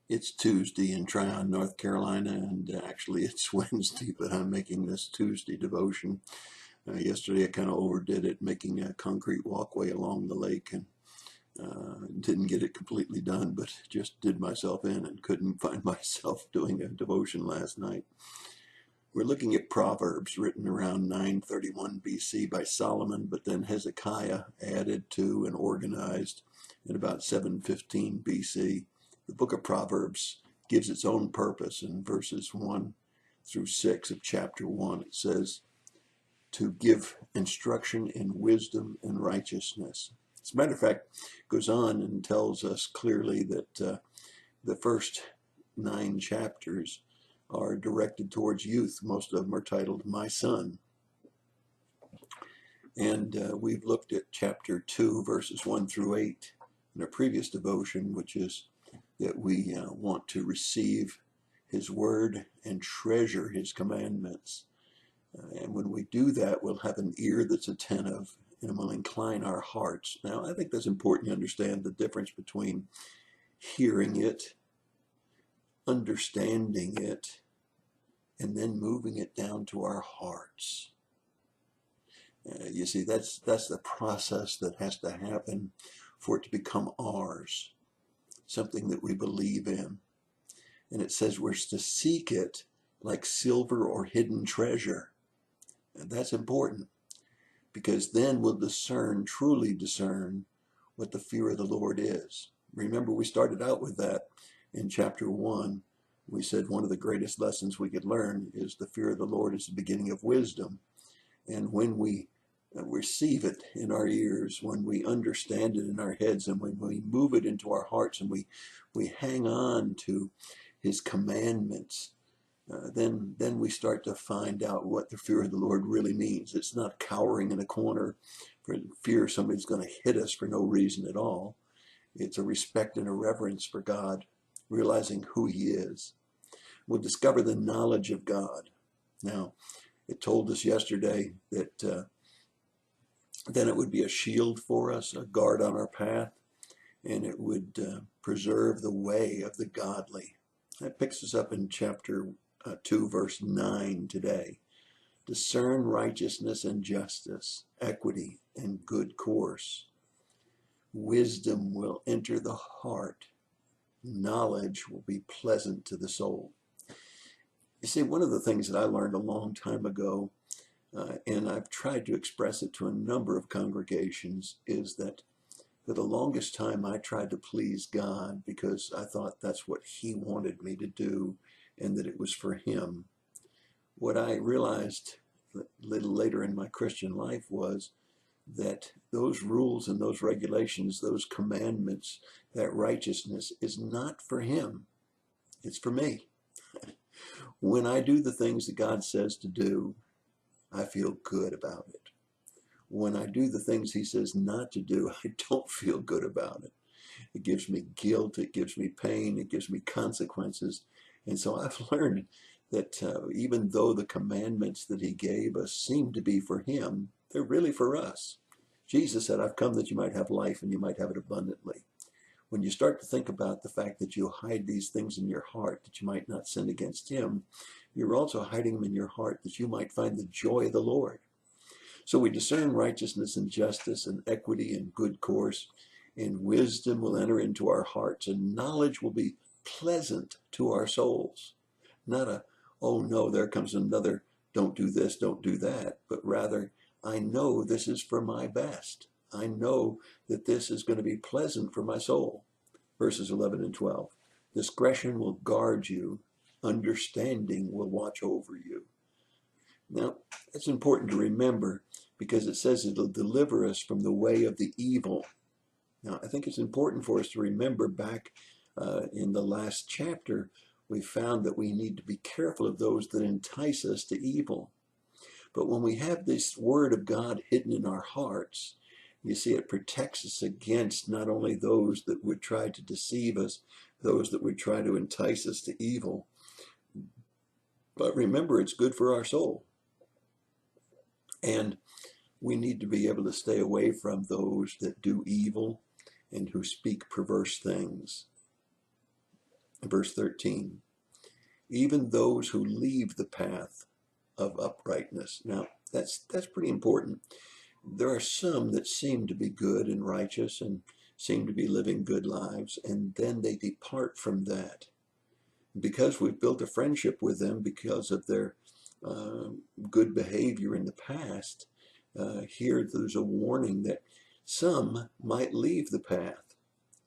It's Tuesday in Tryon, North Carolina, and actually it's Wednesday, but I'm making this Tuesday devotion. Yesterday I kind of overdid it, making a concrete walkway along the lake, and didn't get it completely done, but just did myself in and couldn't find myself doing a devotion last night. We're looking at Proverbs written around 931 BC by Solomon, but then Hezekiah added to and organized in about 715 BC. The book of Proverbs gives its own purpose. In verses 1 through 6 of chapter 1, it says, to give instruction in wisdom and righteousness. As a matter of fact, it goes on and tells us clearly that the first 9 chapters are directed towards youth. Most of them are titled My Son. And we've looked at chapter 2, verses 1 through 8 in a previous devotion, which is that we want to receive his word and treasure his commandments. And when we do that, we'll have an ear that's attentive and will incline our hearts. Now, I think that's important to understand the difference between hearing it, understanding it, and then moving it down to our hearts. You see, that's the process that has to happen for it to become ours, something that we believe in. And it says we're to seek it like silver or hidden treasure. And that's important, because then we'll truly discern what the fear of the Lord is. Remember, we started out with that in chapter 1. We said one of the greatest lessons we could learn is the fear of the Lord is the beginning of wisdom. And when we receive it in our ears, when we understand it in our heads, and when we move it into our hearts, and we hang on to his commandments, then we start to find out what the fear of the Lord really means. It's not cowering in a corner for fear somebody's going to hit us for no reason at all. It's a respect and a reverence for God, realizing who he is. We'll discover the knowledge of God. Now, it told us yesterday that then it would be a shield for us, a guard on our path, and it would preserve the way of the godly. That picks us up in chapter 2, verse 9 today. Discern righteousness and justice, equity and good course. Wisdom will enter the heart. Knowledge will be pleasant to the soul. You see, one of the things that I learned a long time ago, and I've tried to express it to a number of congregations, is that for the longest time I tried to please God because I thought that's what he wanted me to do and that it was for him. What I realized a little later in my Christian life was that those rules and those regulations, those commandments, that righteousness is not for him. It's for me. When I do the things that God says to do, I feel good about it. When I do the things he says not to do, I don't feel good about it. It gives me guilt, it gives me pain, it gives me consequences. And so I've learned that even though the commandments that he gave us seem to be for him, they're really for us. Jesus said, I've come that you might have life and you might have it abundantly. When you start to think about the fact that you hide these things in your heart that you might not sin against him, you're also hiding them in your heart that you might find the joy of the Lord. So we discern righteousness and justice and equity and good course, and wisdom will enter into our hearts, and knowledge will be pleasant to our souls. Not a, oh no, there comes another, don't do this, don't do that, but rather, I know this is for my best. I know that this is going to be pleasant for my soul. Verses 11 and 12. Discretion will guard you. Understanding will watch over you. Now, it's important to remember because it says it'll deliver us from the way of the evil. Now, I think it's important for us to remember back in the last chapter, we found that we need to be careful of those that entice us to evil. But when we have this word of God hidden in our hearts, you see, it protects us against not only those that would try to deceive us, those that would try to entice us to evil, but remember, it's good for our soul. And we need to be able to stay away from those that do evil and who speak perverse things. Verse 13, even those who leave the path of uprightness. Now, that's pretty important. There are some that seem to be good and righteous and seem to be living good lives, and then they depart from that. Because we've built a friendship with them because of their good behavior in the past, here there's a warning that some might leave the path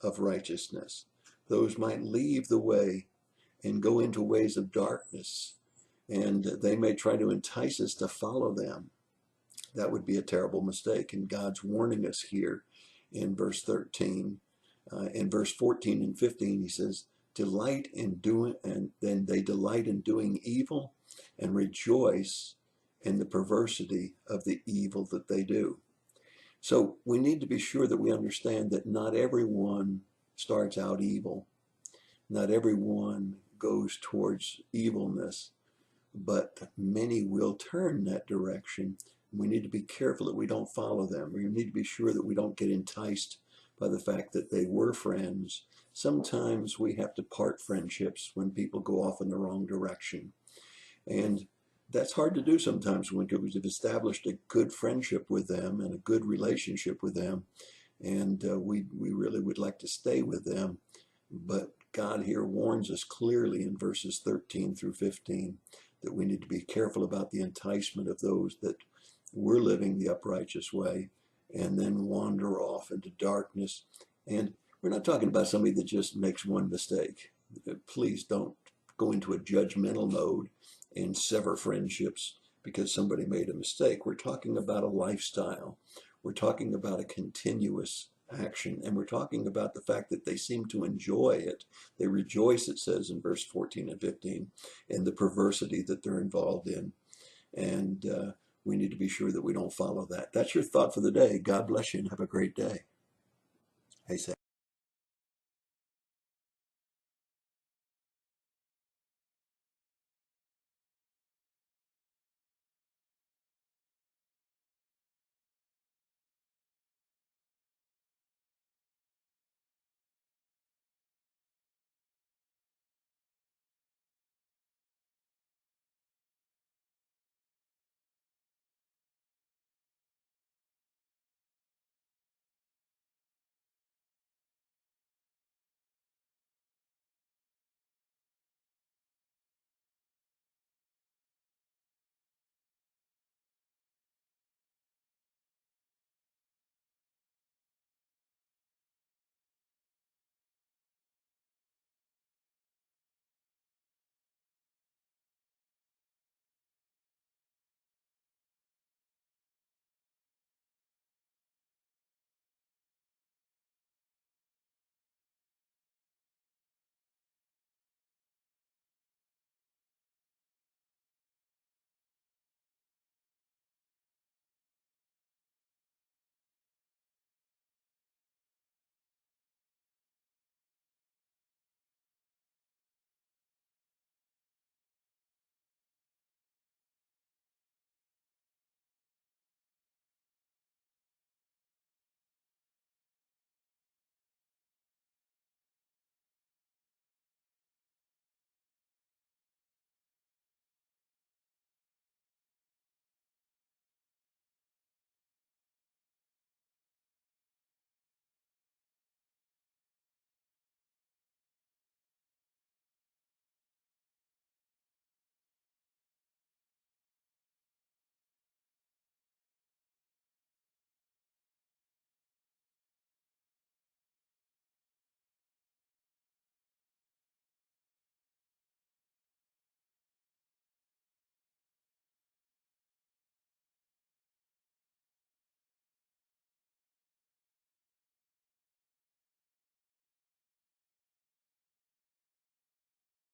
of righteousness. Those might leave the way and go into ways of darkness, and they may try to entice us to follow them. That would be a terrible mistake, and God's warning us here in verse 13. In verse 14 and 15, he says, delight in doing, and then they delight in doing evil and rejoice in the perversity of the evil that they do. So we need to be sure that we understand that not everyone starts out evil. Not everyone goes towards evilness, but many will turn that direction. We need to be careful that we don't follow them. We need to be sure that we don't get enticed by the fact that they were friends. Sometimes we have to part friendships when people go off in the wrong direction. And that's hard to do sometimes when we've established a good friendship with them and a good relationship with them. And we really would like to stay with them. But God here warns us clearly in verses 13 through 15 that we need to be careful about the enticement of those that were living the uprighteous way and then wander off into darkness. And we're not talking about somebody that just makes one mistake. Please don't go into a judgmental mode and sever friendships because somebody made a mistake. We're talking about a lifestyle. We're talking about a continuous action, and we're talking about the fact that they seem to enjoy it. They rejoice, it says in verse 14 and 15, in the perversity that they're involved in. And we need to be sure that we don't follow that. That's your thought for the day. God bless you and have a great day. Hey, Sam.